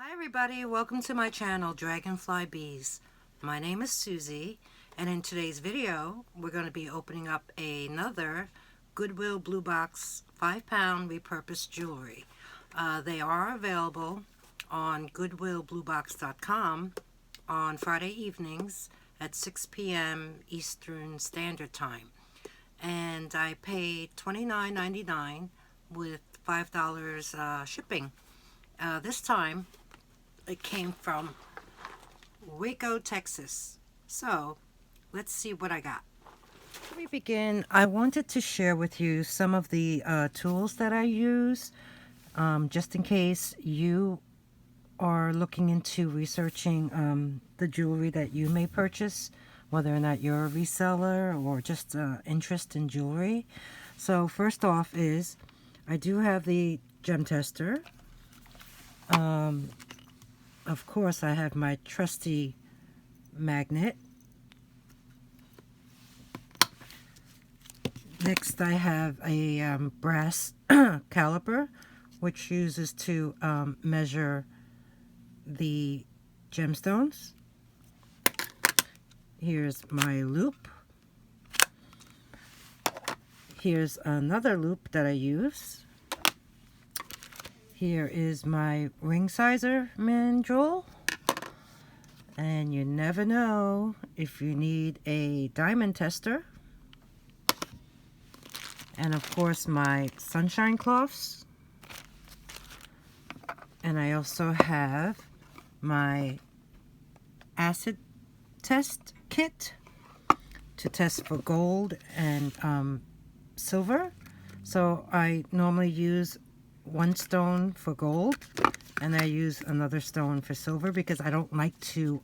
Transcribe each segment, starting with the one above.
Hi everybody, welcome to my channel Dragonfly Beez. My name is Susie, and in today's video we're going to be opening up another Goodwill Bluebox 5-pound repurposed jewelry. They are available on goodwillbluebox.com on Friday evenings at 6 p.m. Eastern Standard Time. And I paid $29.99 with $5 shipping. This time it came from Waco, Texas. So let's see what I got. Before we begin, I wanted to share with you some of the tools that I use, just in case you are looking into researching the jewelry that you may purchase, whether or not you're a reseller or just interest in jewelry. So first off is I do have the gem tester. Of course, I have my trusty magnet. Next, I have a brass caliper, which uses to measure the gemstones. Here's my loop. Here's another loop that I use. Here is my ring sizer mandrel, and you never know if you need a diamond tester. And of course my sunshine cloths, and I also have my acid test kit to test for gold and silver. So I normally use one stone for gold, and I use another stone for silver because I don't like to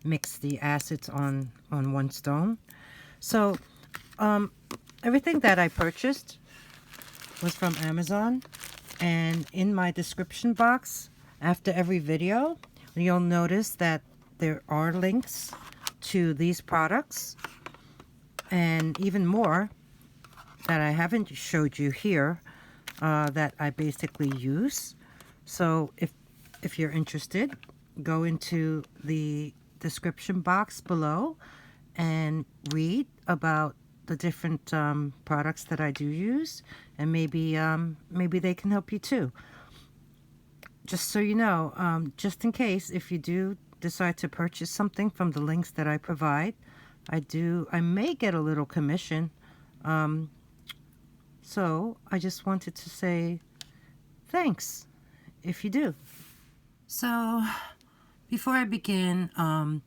mix the acids on one stone. So everything that I purchased was from Amazon, and in my description box after every video you'll notice that there are links to these products and even more that I haven't showed you here, that I basically use. So if you're interested, go into the description box below and read about the different products that I do use, and maybe they can help you too. Just so you know, just in case if you do decide to purchase something from the links that I provide, I may get a little commission. So I just wanted to say thanks if you do. So before I begin, I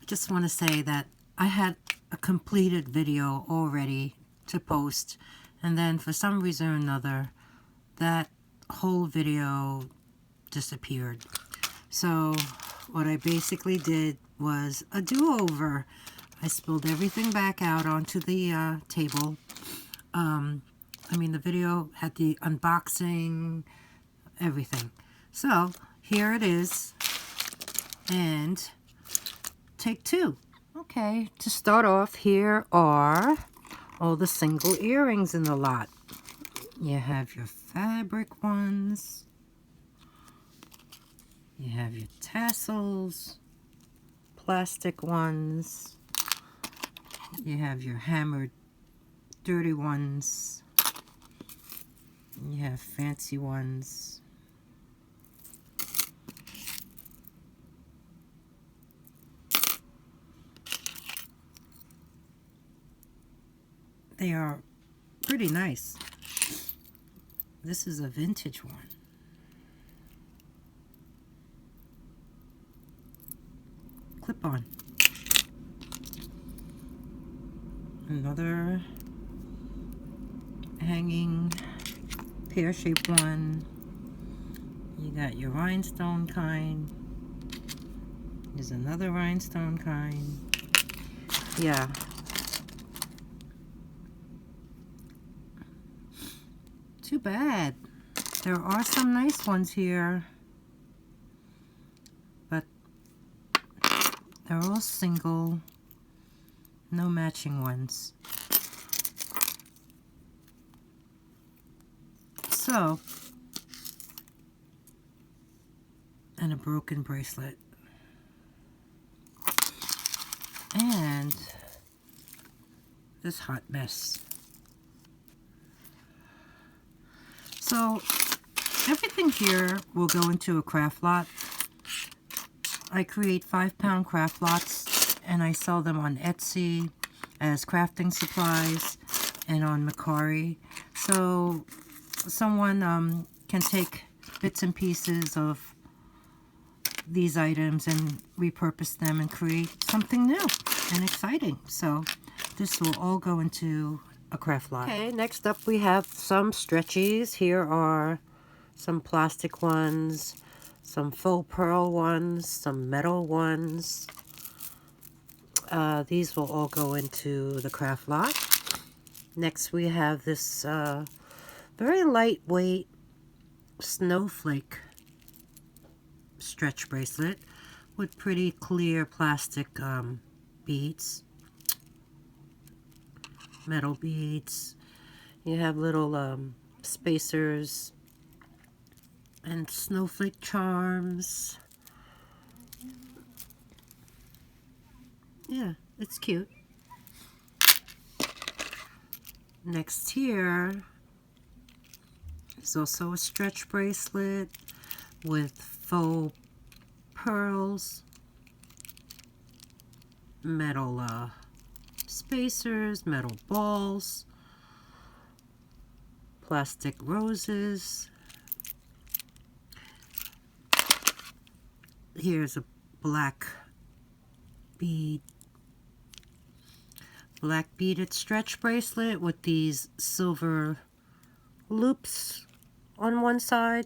just want to say that I had a completed video already to post, and then for some reason or another that whole video disappeared. So what I basically did was a do-over. I spilled everything back out onto the table. I mean, the video had the unboxing, everything. So here it is, and take two. Okay, to start off, here are all the single earrings in the lot. You have your fabric ones, you have your tassels, plastic ones, you have your hammered dirty ones, you have fancy ones. They are pretty nice. This is a vintage one. Clip on. Another hanging pear-shaped one. You got your rhinestone kind. There's another rhinestone kind. Yeah. Too bad. There are some nice ones here, but they're all single, no matching ones. So and a broken bracelet. And this hot mess. So everything here will go into a craft lot. I create 5-pound craft lots and I sell them on Etsy as crafting supplies and on Mercari. So someone can take bits and pieces of these items and repurpose them and create something new and exciting. So this will all go into a craft lot. Okay, next up we have some stretchies. Here are some plastic ones, some faux pearl ones, some metal ones. These will all go into the craft lot. Next we have this very lightweight Snowflake stretch bracelet with pretty clear plastic beads, metal beads. You have little spacers and snowflake charms. Yeah, it's cute. Next here is also a stretch bracelet with faux pearls, metal spacers, metal balls, plastic roses. Here's a black beaded stretch bracelet with these silver loops on one side.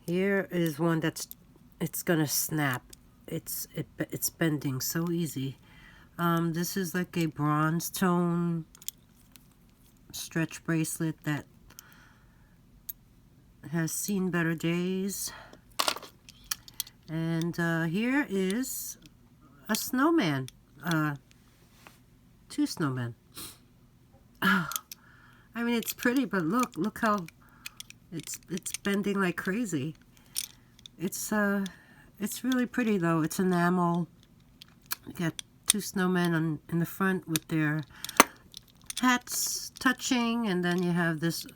Here is one it's gonna snap. It's bending so easy. This is like a bronze tone stretch bracelet that has seen better days. And here is a snowman, 2 snowmen. Oh, I mean, it's pretty, but look how it's bending like crazy. It's really pretty though. It's enamel. You got 2 snowmen in the front with their hats touching, and then you have this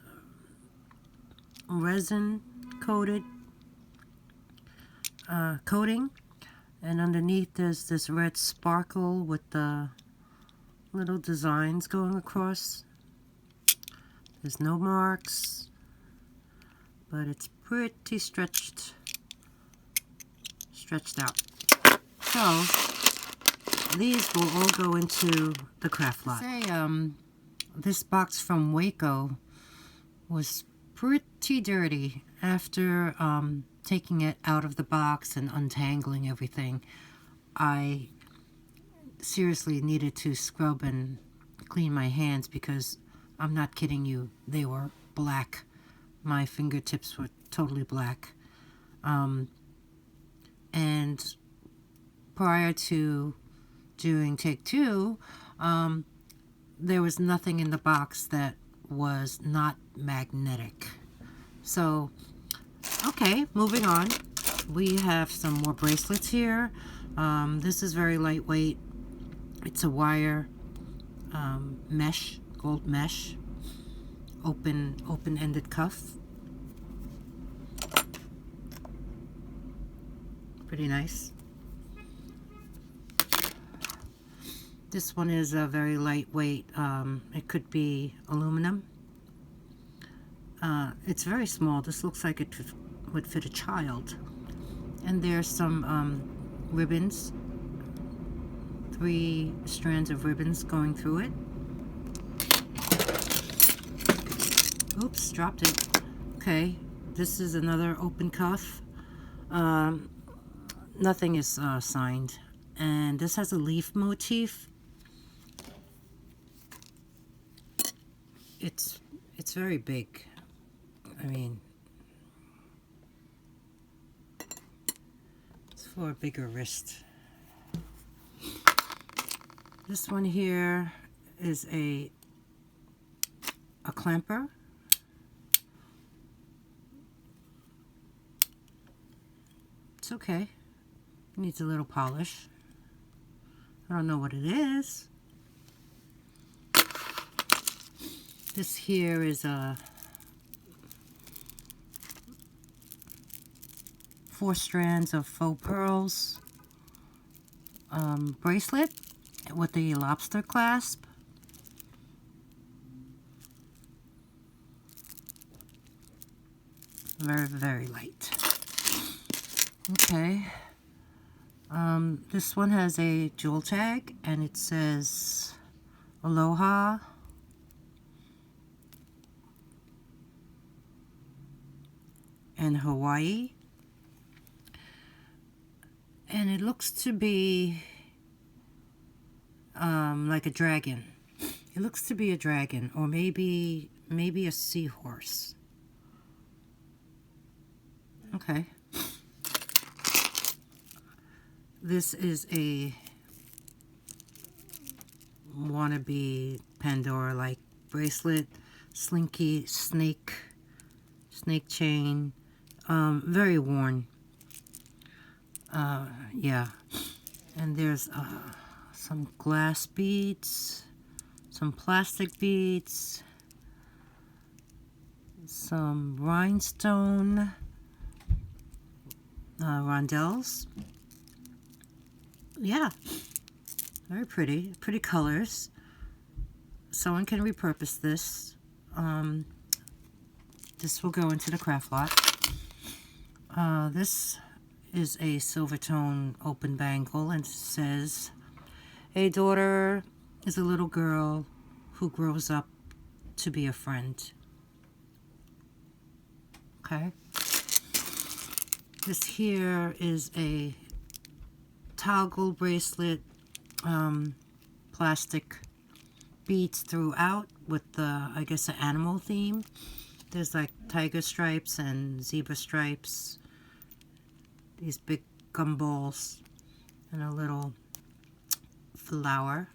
resin coated coating, and underneath there's this red sparkle with the little designs going across. There's no marks, but it's pretty stretched out. So these will all go into the craft lot. This box from Waco was pretty dirty. After taking it out of the box and untangling everything, I seriously needed to scrub and clean my hands because I'm not kidding you, they were black. My fingertips were totally black. And prior to doing take 2, there was nothing in the box that was not magnetic. So, okay, moving on. We have some more bracelets here. This is very lightweight. It's a wire mesh, gold mesh, open-ended cuff. Pretty nice. This one is a very lightweight. It could be aluminum. It's very small. This looks like it would fit a child. And there's some ribbons. 3 strands of ribbons going through it. Oops, dropped it. Okay, this is another open cuff. Nothing is signed. And this has a leaf motif. It's very big. I mean, it's for a bigger wrist. This one here is a clamper. It's okay. It needs a little polish. I don't know what it is. This here is a 4 strands of faux pearls bracelet with a lobster clasp. Very, very light. Okay. This one has a jewel tag and it says Aloha. And Hawaii. And it looks to be like a dragon. It looks to be a dragon, or maybe a seahorse. Okay. This is a wannabe Pandora-like bracelet, slinky snake chain, very worn. Yeah. And there's some glass beads, some plastic beads, some rhinestone rondelles. Yeah, very pretty. Pretty colors. Someone can repurpose this. This will go into the craft lot. This is a Silvertone open bangle and it says, "A daughter is a little girl who grows up to be a friend." Okay. This here is a toggle bracelet, plastic beads throughout with the, I guess, an animal theme. There's like tiger stripes and zebra stripes, these big gumballs, and a little flower.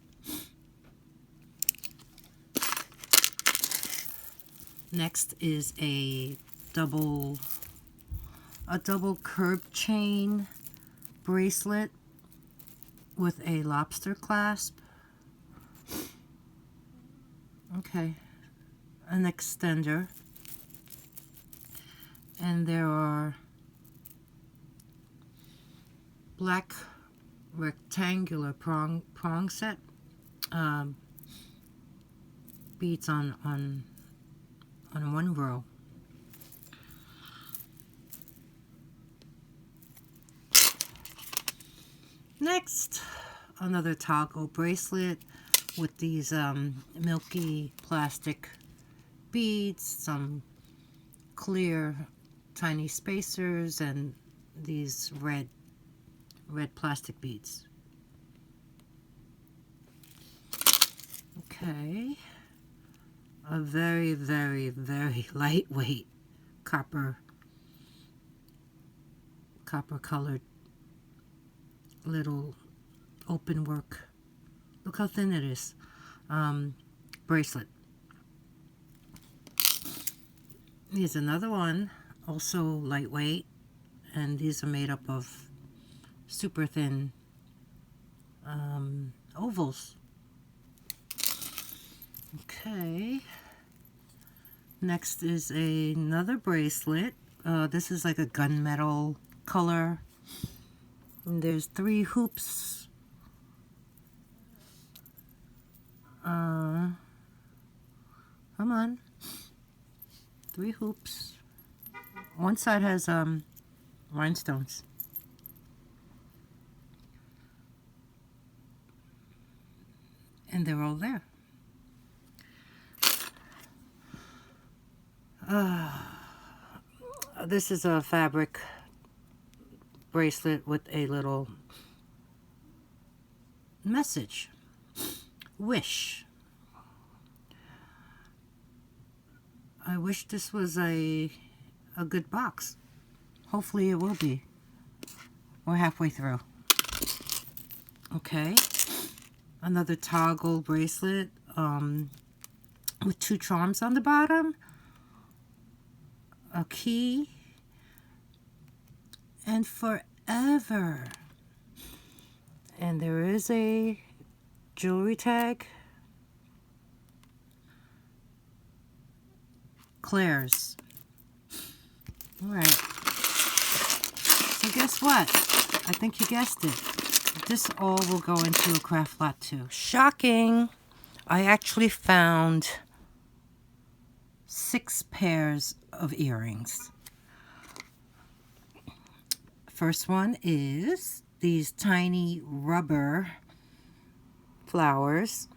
Next is a double curb chain bracelet with a lobster clasp. Okay, an extender. And there are black rectangular prong set beads on one row. Next, another toggle bracelet with these milky plastic beads, some clear tiny spacers, and these red plastic beads. Okay, a very, very, very lightweight copper colored little open work, look how thin it is, bracelet. Here's another one, also lightweight, and these are made up of super thin ovals. Okay, next is another bracelet. This is like a gunmetal color. And there's 3 hoops. Come on. 3 hoops. One side has rhinestones. And they're all there. This is a fabric bracelet with a little message. Wish. I wish this was a good box. Hopefully it will be. We're halfway through. Okay. Another toggle bracelet with 2 charms on the bottom. A key. And for ever. And there is a jewelry tag. Claire's. Alright. So guess what? I think you guessed it. This all will go into a craft lot too. Shocking! I actually found 6 pairs of earrings. First one is these tiny rubber flowers.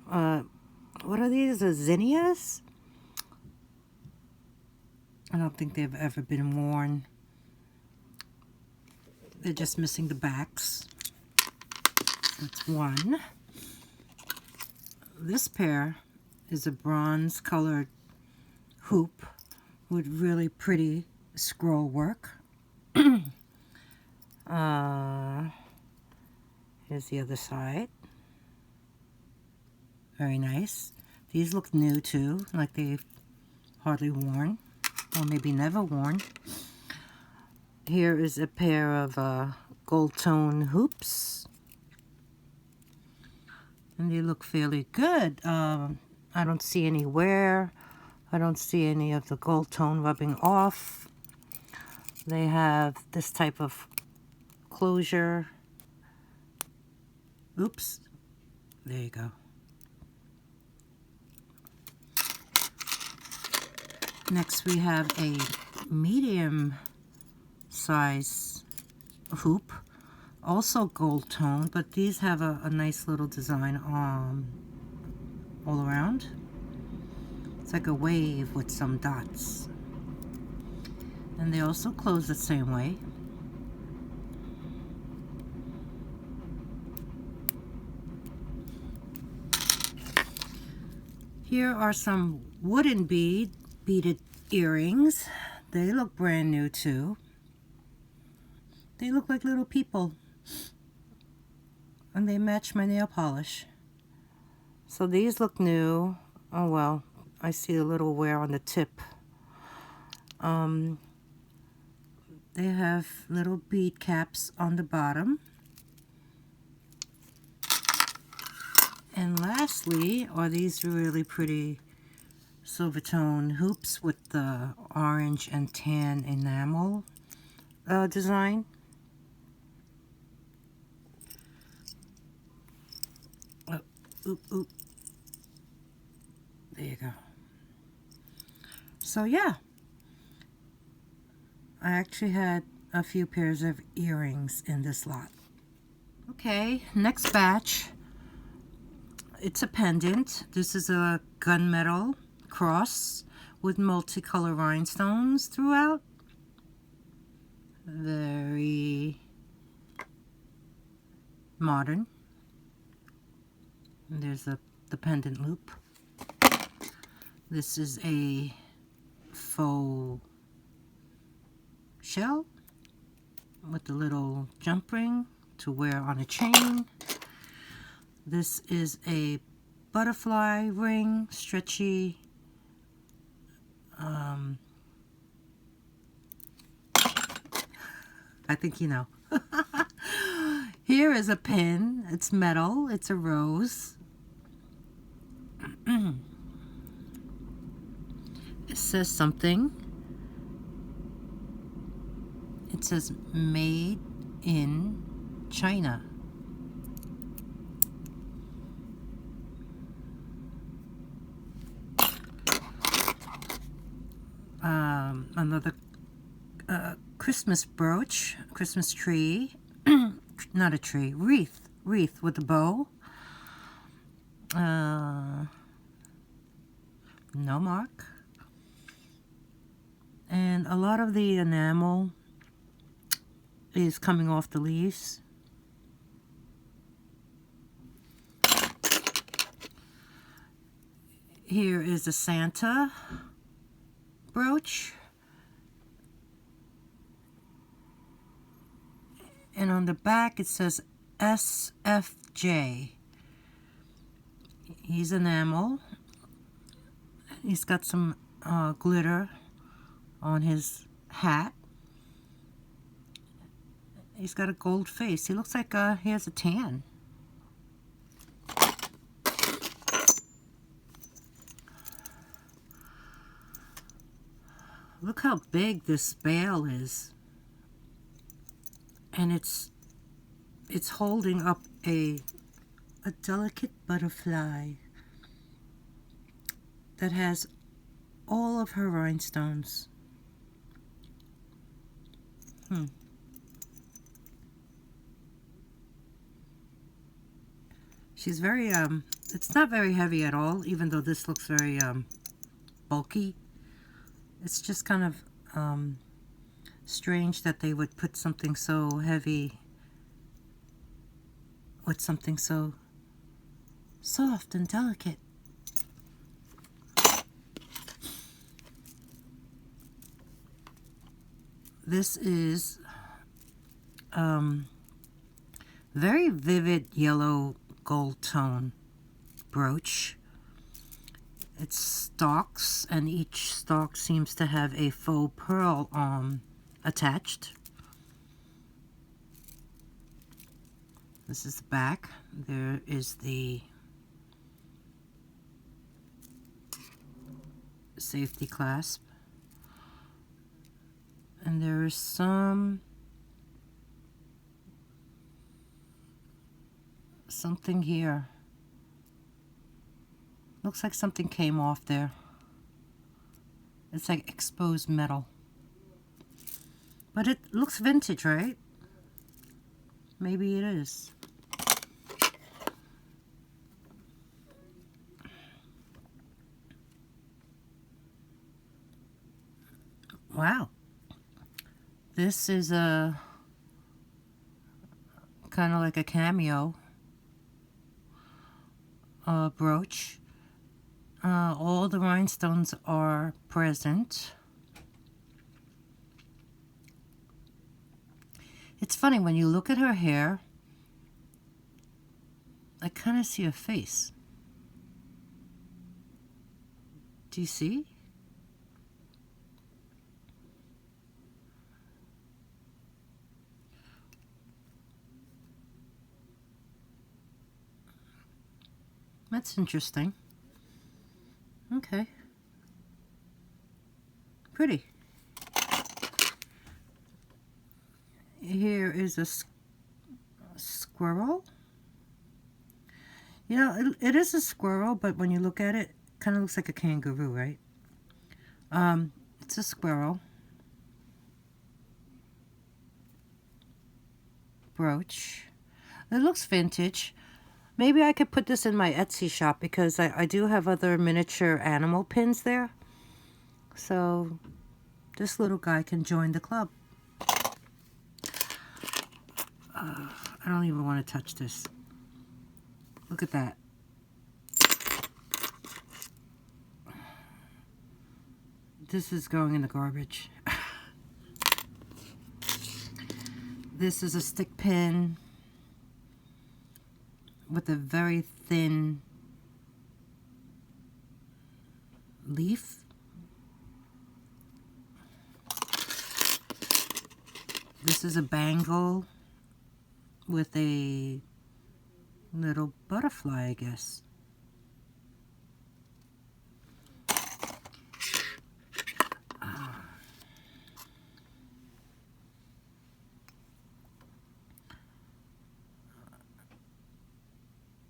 What are these? Zinnias? I don't think they've ever been worn. They're just missing the backs. That's one. This pair is a bronze colored hoop with really pretty scroll work. Here's the other side. Very nice. These look new too, like they've hardly worn, or maybe never worn. Here is a pair of gold tone hoops. And they look fairly good. I don't see any wear. I don't see any of the gold tone rubbing off. They have this type of closure. Oops. There you go. Next we have a medium size hoop. Also gold tone, but these have a nice little design all around. It's like a wave with some dots. And they also close the same way. Here are some wooden beaded earrings. They look brand new too. They look like little people. And they match my nail polish. So these look new. Oh well, I see a little wear on the tip. They have little bead caps on the bottom. And lastly are these really pretty Silvertone hoops with the orange and tan enamel design. Oh, oop, oop. There you go. So yeah, I actually had a few pairs of earrings in this lot. Okay, next batch. It's a pendant. This is a gunmetal cross with multicolor rhinestones throughout. Very modern. And there's the pendant loop. This is a faux shell with a little jump ring to wear on a chain. This is a butterfly ring, stretchy. I think you know. Here is a pin. It's metal. It's a rose. It says something. It says made in China. Another Christmas brooch, Christmas tree, not a tree, wreath with a bow. No mark. And a lot of the enamel is coming off the leaves. Here is a Santa brooch. And on the back it says SFJ. He's enamel. He's got some glitter on his hat. He's got a gold face. He looks like he has a tan. Look how big this bale is. And it's holding up a delicate butterfly that has all of her rhinestones. She's very, it's not very heavy at all, even though this looks very bulky. It's just kind of strange that they would put something so heavy with something so soft and delicate. This is very vivid yellow gold tone brooch. It's stalks, and each stalk seems to have a faux pearl attached. This is the back. There is the safety clasp. And there is something here. Looks like something came off there. It's like exposed metal. But it looks vintage, right? Maybe it is. Wow. This is a kind of like a cameo brooch. All the rhinestones are present. It's funny, when you look at her hair, I kind of see a face. Do you see? That's interesting. Okay. Pretty. Here is a squirrel. You know, it is a squirrel, but when you look at it, it kind of looks like a kangaroo, right? It's a squirrel. Brooch. It looks vintage. Maybe I could put this in my Etsy shop, because I do have other miniature animal pins there. So this little guy can join the club. I don't even want to touch this. Look at that. This is going in the garbage. This is a stick pin with a very thin leaf. This is a bangle with a little butterfly, I guess.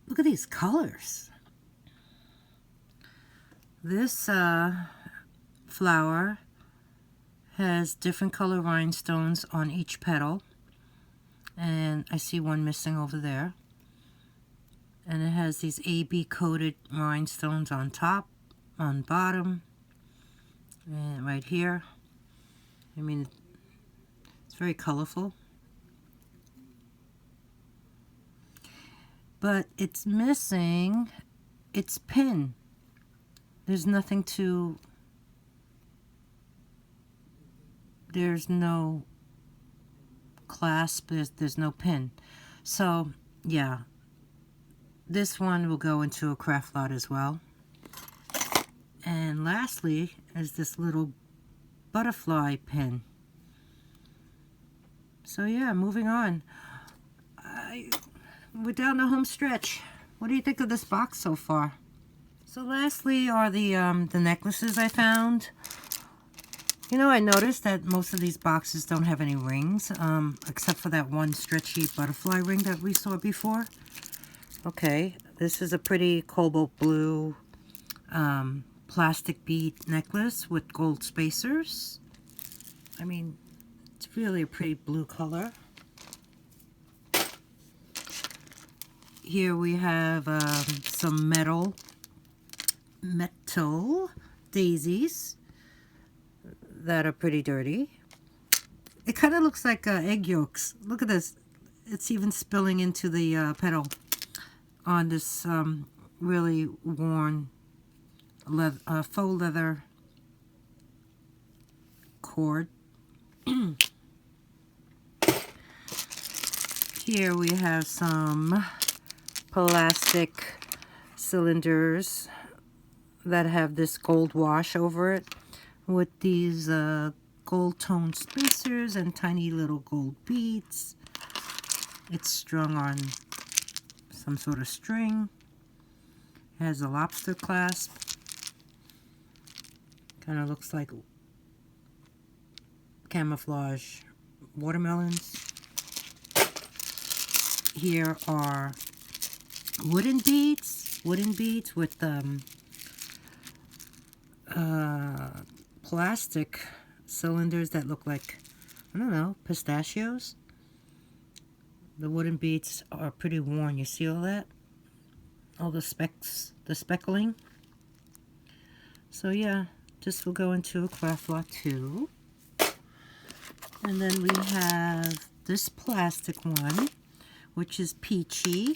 Look at these colors. This flower has different color rhinestones on each petal, and I see one missing over there. And it has these AB coated rhinestones on top, on bottom, and right here. I mean, it's very colorful. But it's missing its pin. There's nothing to... There's no clasp, there's no pin. So, yeah. This one will go into a craft lot as well. And lastly is this little butterfly pin. So yeah, moving on. We're down the home stretch. What do you think of this box so far? So lastly are the necklaces I found. You know, I noticed that most of these boxes don't have any rings, except for that one stretchy butterfly ring that we saw before. Okay, this is a pretty cobalt blue plastic bead necklace with gold spacers. I mean, it's really a pretty blue color. Here we have some metal daisies that are pretty dirty. It kind of looks like egg yolks. Look at this. It's even spilling into the petal on this really worn faux leather cord. Here we have some plastic cylinders that have this gold wash over it with these gold tone spacers and tiny little gold beads. It's strung on some sort of string. It has a lobster clasp. Kind of looks like camouflage watermelons. Here are wooden beads with plastic cylinders that look like, I don't know, pistachios. The wooden beads are pretty worn. You see all that? All the specks, the speckling. So yeah, this will go into a craft lot too. And then we have this plastic one, which is peachy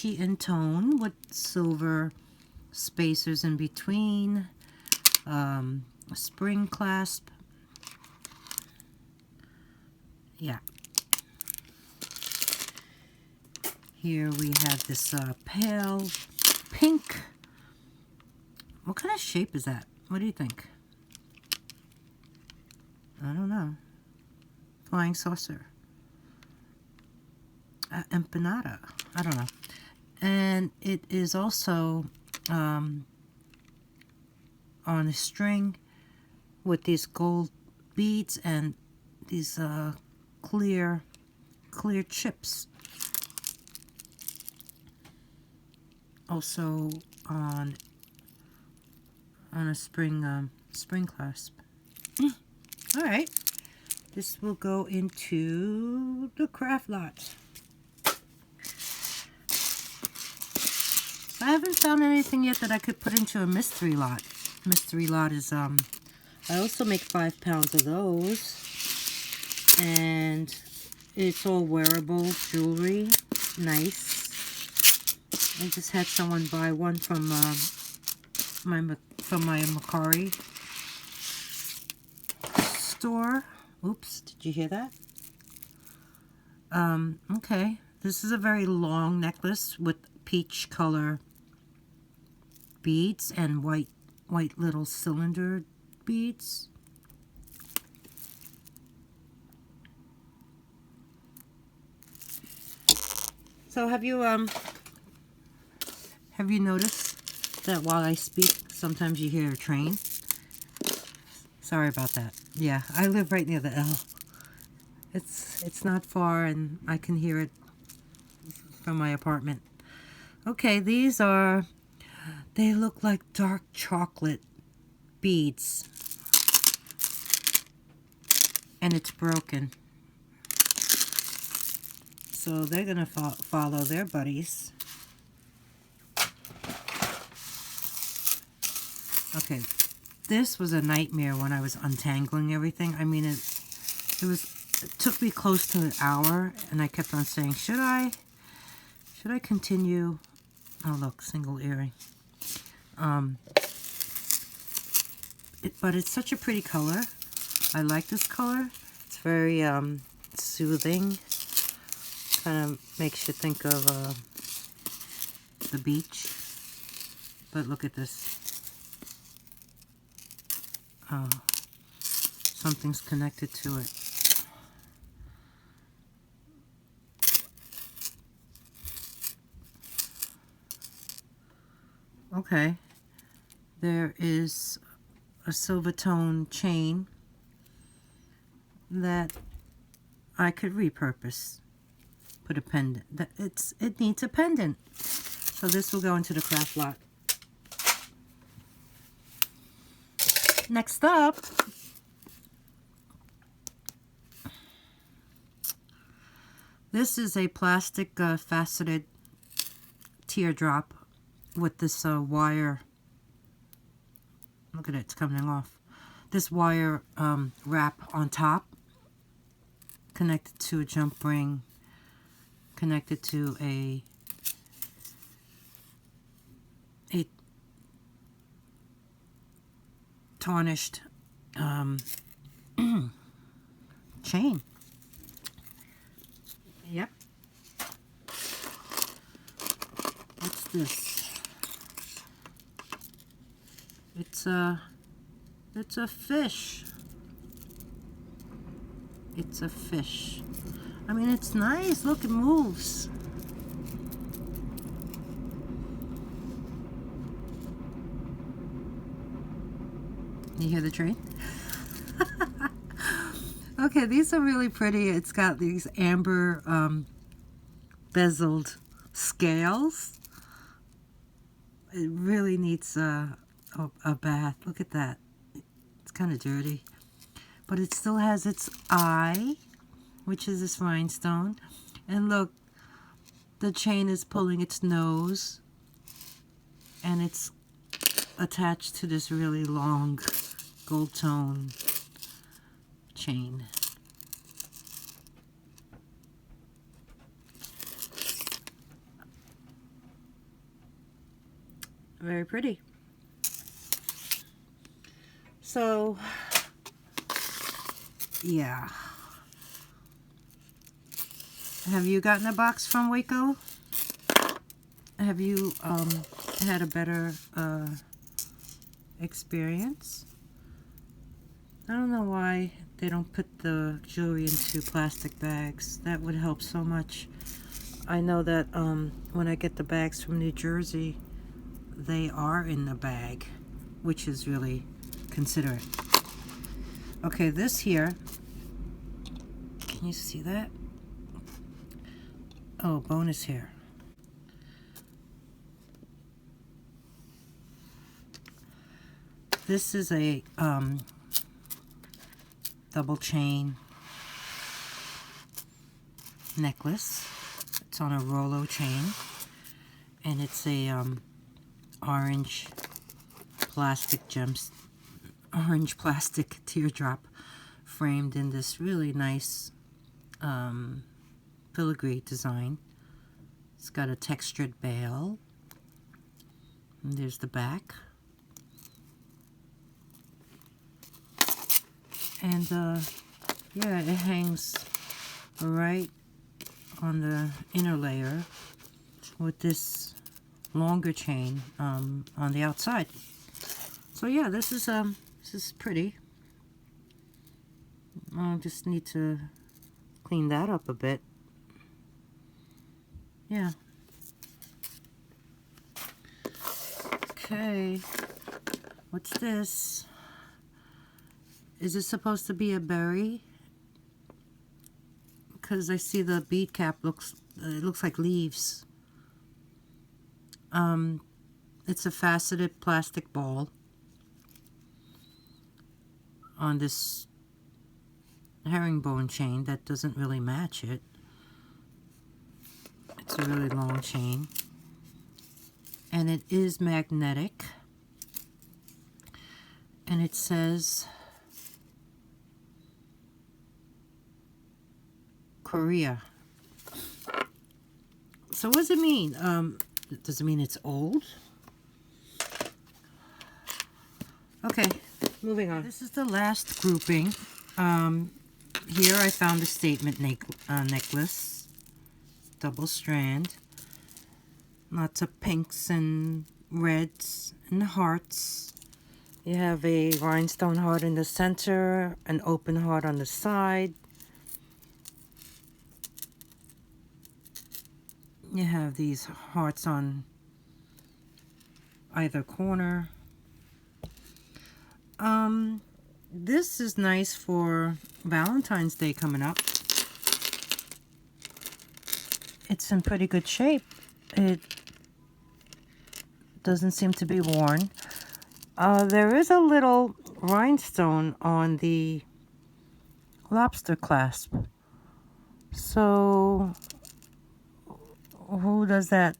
in tone with silver spacers in between. A spring clasp. Yeah. Here we have this pale pink. What kind of shape is that? What do you think? I don't know. Flying saucer. Empanada. I don't know. And it is also on a string with these gold beads and these clear chips. Also on a spring clasp. All right, this will go into the craft lot. I haven't found anything yet that I could put into a mystery lot. Mystery lot is I also make 5 pounds of those, and it's all wearable jewelry. Nice. I just had someone buy one from my Mercari store. Oops, did you hear that? Okay, this is a very long necklace with peach color beads and white little cylinder beads. So have you noticed that while I speak, sometimes you hear a train? Sorry about that. Yeah, I live right near the L. It's not far, and I can hear it from my apartment. Okay, these are, they look like dark chocolate beads. And it's broken. So they're going to follow their buddies. Okay, this was a nightmare when I was untangling everything. I mean, it took me close to an hour, and I kept on saying, should I continue? Oh, look, single earring. But it's such a pretty color. I like this color. It's very soothing. Kind of makes you think of the beach. But look at this. Oh, something's connected to it. okay. There is a Silvertone chain that I could repurpose. Put a pendant. It needs a pendant. So this will go into the craft lot. Next up, this is a plastic faceted teardrop with this wire. Look at it, it's coming off. This wire wrap on top, connected to a jump ring, connected to a tarnished chain. Yep. What's this? It's a fish. It's a fish. I mean, it's nice. Look, it moves. You hear the train? Okay, these are really pretty. It's got these amber bezeled scales. It really needs a bath. Look at that. It's kind of dirty. But it still has its eye, which is this rhinestone. And look, the chain is pulling its nose. And it's attached to this really long gold tone chain. Very pretty. So, yeah. Have you gotten a box from Waco? Have you had a better experience? I don't know why they don't put the jewelry into plastic bags. That would help so much. I know that when I get the bags from New Jersey, they are in the bag, which is really considerate. Okay, this here, can you see that? Oh, bonus here. This is a double chain necklace. It's on a Rolo chain, and it's a orange plastic teardrop framed in this really nice filigree design. It's got a textured bail, and there's the back. And yeah, it hangs right on the inner layer with this longer chain on the outside. So yeah, this is pretty. I just need to clean that up a bit. Yeah. Okay. What's this? Is it supposed to be a berry? Because I see the bead cap looks like leaves. It's a faceted plastic ball on this herringbone chain that doesn't really match it. It's a really long chain, and it is magnetic, and it says Korea. So what does it mean? Does it mean it's old? Okay, moving on. This is the last grouping. Here I found a statement necklace, double strand, lots of pinks and reds and hearts. You have a rhinestone heart in the center, an open heart on the side. You have these hearts on either corner. This is nice for Valentine's Day coming up. It's in pretty good shape. It doesn't seem to be worn. There is a little rhinestone on the lobster clasp. So, who does that?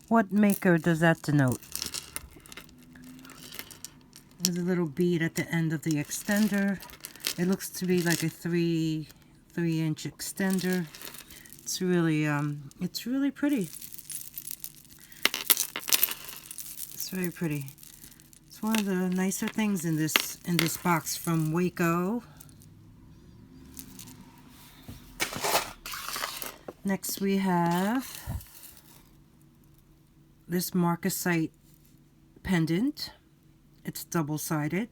What maker does that denote? There's a little bead at the end of the extender. It looks to be like a 3-inch extender. It's really pretty. It's very pretty. It's one of the nicer things in this box from Waco. Next we have this marcasite pendant. It's double-sided.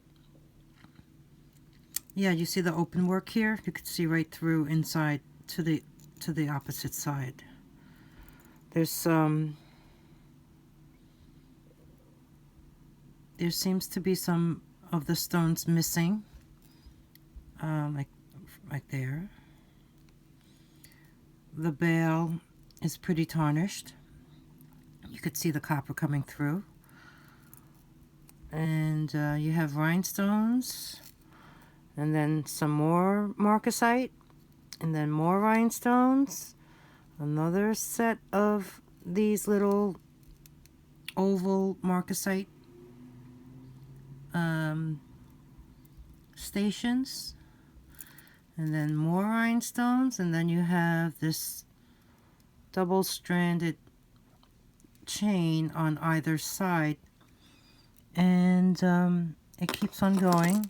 Yeah, you see the open work here? You can see right through inside to the opposite side. There's there seems to be some of the stones missing, like right there. The bail is pretty tarnished. You could see the copper coming through. And you have rhinestones, and then some more marcasite, and then more rhinestones. Another set of these little oval marcasite stations, and then more rhinestones, and then you have this double-stranded chain on either side. And it keeps on going.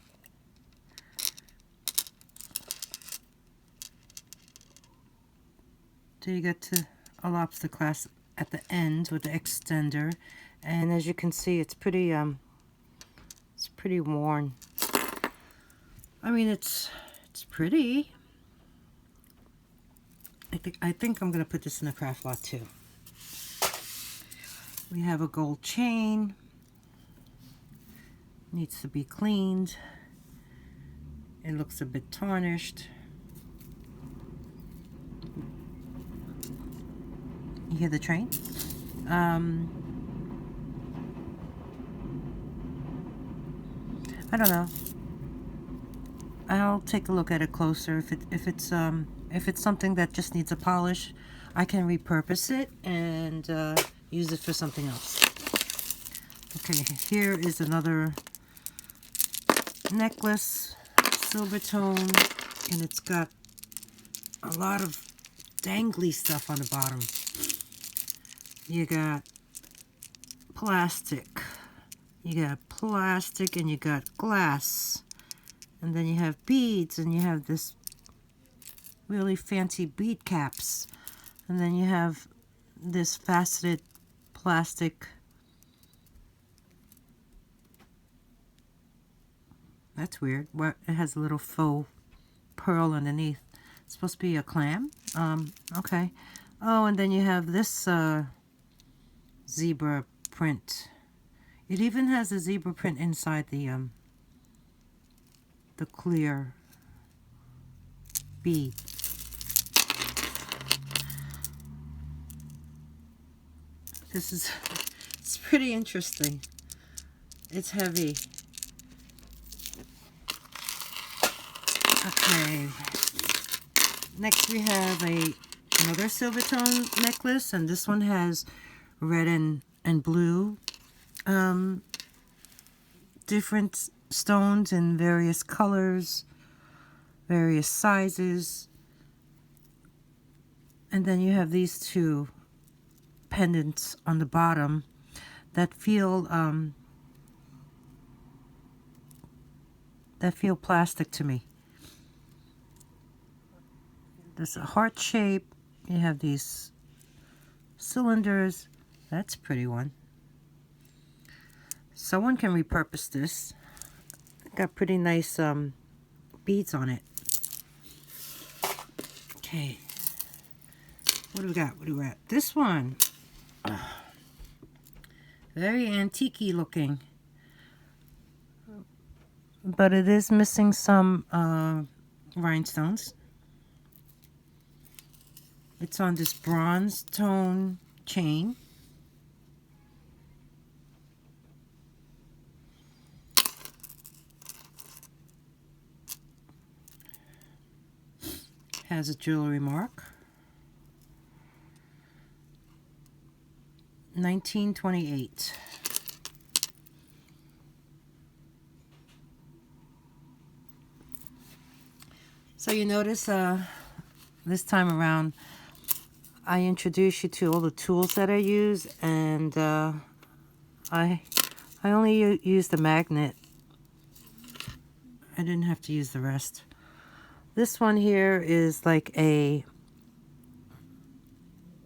Till you get to a lobster clasp at the end with the extender. And as you can see, it's pretty worn. I mean, it's pretty. I think I'm gonna put this in the craft lot too. We have a gold chain. Needs to be cleaned. It looks a bit tarnished. You hear the train? I don't know. I'll take a look at it closer. If it's something that just needs a polish, I can repurpose it and use it for something else. Okay, here is another necklace, Silvertone, and it's got a lot of dangly stuff on the bottom. You got plastic, and you got glass, and then you have beads, and you have this really fancy bead caps, and then you have this faceted plastic. That's weird. What? It has a little faux pearl underneath. It's supposed to be a clam. Okay. Oh, and then you have this zebra print. It even has a zebra print inside the clear bead. It's pretty interesting. It's heavy. Okay, next we have another Silvertone necklace, and this one has red and blue, different stones in various colors, various sizes, and then you have these two pendants on the bottom that feel plastic to me. There's a heart shape. You have these cylinders. That's a pretty one. Someone can repurpose this. Got pretty nice beads on it. Okay. What do we got? This one. Very antique-y looking. But it is missing some rhinestones. It's on this bronze tone chain. Has a jewelry mark. 1928. So you notice this time around I introduce you to all the tools that I use, and I only use the magnet. I didn't have to use the rest. This one here is like a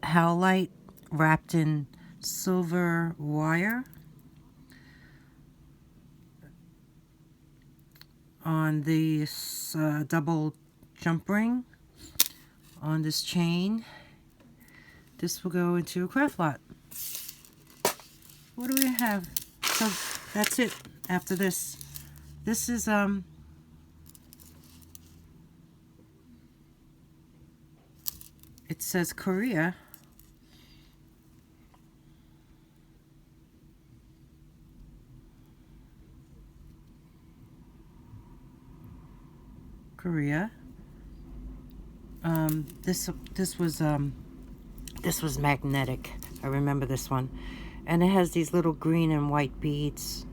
howlite wrapped in silver wire on this double jump ring on this chain. This will go into a craft lot. What do we have? So that's it after this. This is it says Korea. Korea. This was magnetic. I remember this one. And it has these little green and white beads.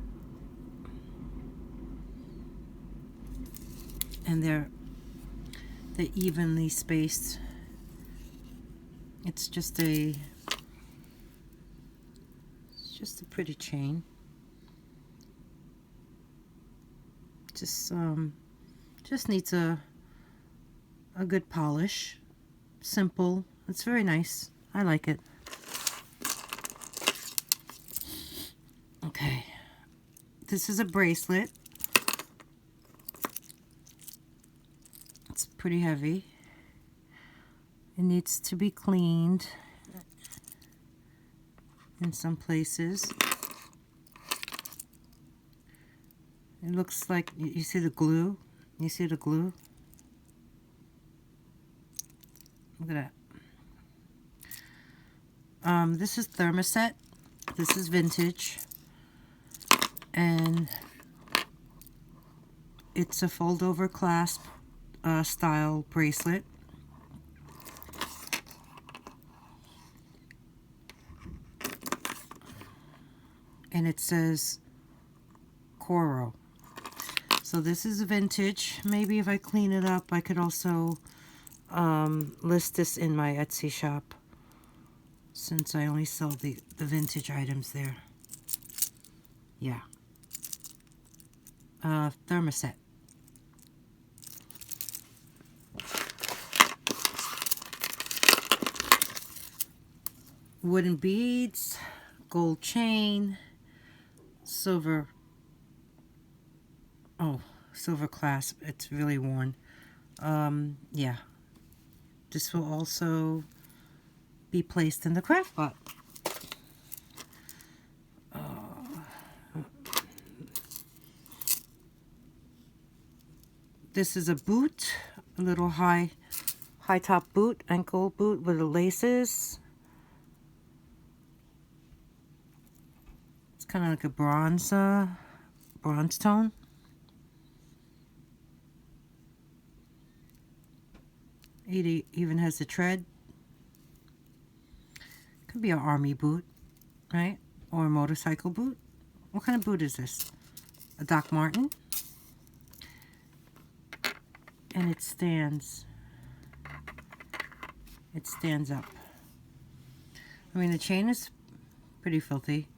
And they're evenly spaced. It's just a pretty chain. Just needs a good polish. Simple. It's very nice. I like it. Okay. This is a bracelet. It's pretty heavy. It needs to be cleaned in some places. It looks like, you see the glue? You see the glue? Look at that. This is thermoset. This is vintage. And it's a fold-over clasp style bracelet. And it says coral. So this is vintage. Maybe if I clean it up, I could also list this in my Etsy shop, since I only sell the vintage items there. Yeah. Thermoset. Wooden beads, gold chain, silver clasp. It's really worn. Yeah. This will also be placed in the craft pot. This is a boot, a little high top boot, ankle boot with the laces. It's kind of like a bronze tone. It even has a tread. Could be an army boot, right? Or a motorcycle boot. What kind of boot is this? A Doc Marten. And it stands. It stands up. I mean, the chain is pretty filthy,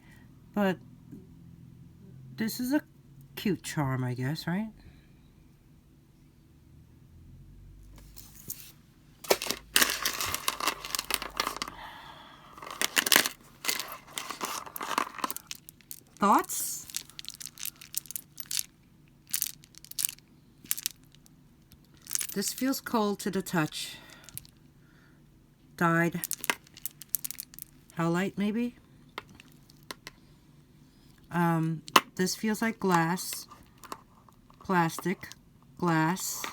but this is a cute charm, I guess, right? Thoughts? This feels cold to the touch. Dyed howlite, maybe? This feels like glass, plastic, glass.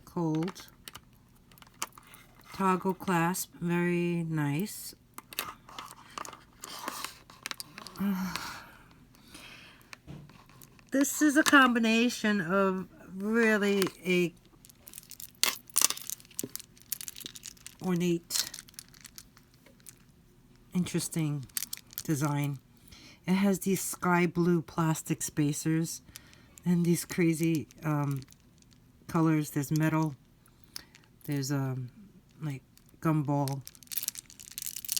Cold. Toggle clasp, very nice. This is a combination of really a ornate, interesting design. It has these sky blue plastic spacers and these crazy colors. There's metal, there's like gumball,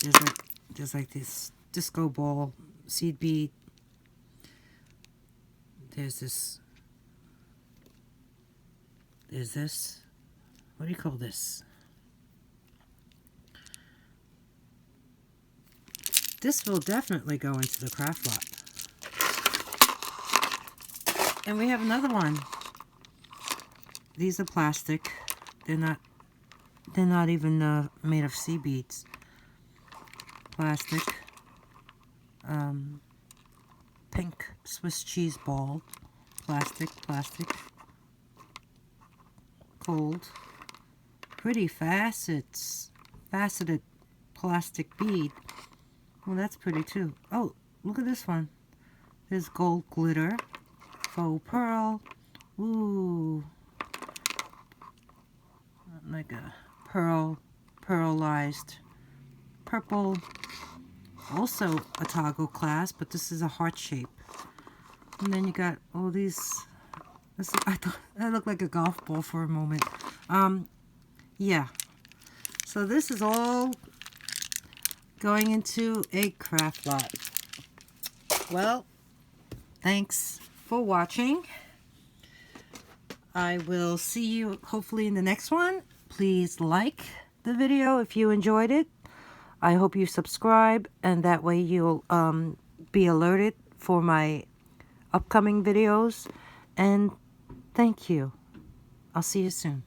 there's like this disco ball, seed bead, there's this, what do you call this? This will definitely go into the craft lot. And we have another one. These are plastic. They're not even made of sea beads. Plastic. Pink Swiss cheese ball. Plastic. Cold. Pretty facets. Faceted plastic bead. Well, that's pretty too. Oh, look at this one. There's gold glitter. Faux pearl. Ooh. Like a pearlized purple. Also a toggle clasp, but this is a heart shape. And then you got all these. I thought that looked like a golf ball for a moment. Yeah. So this is all going into a craft lot. Well, thanks for watching. I will see you hopefully in the next one. Please like the video if you enjoyed it. I hope you subscribe, and that way you'll be alerted for my upcoming videos. And thank you. I'll see you soon.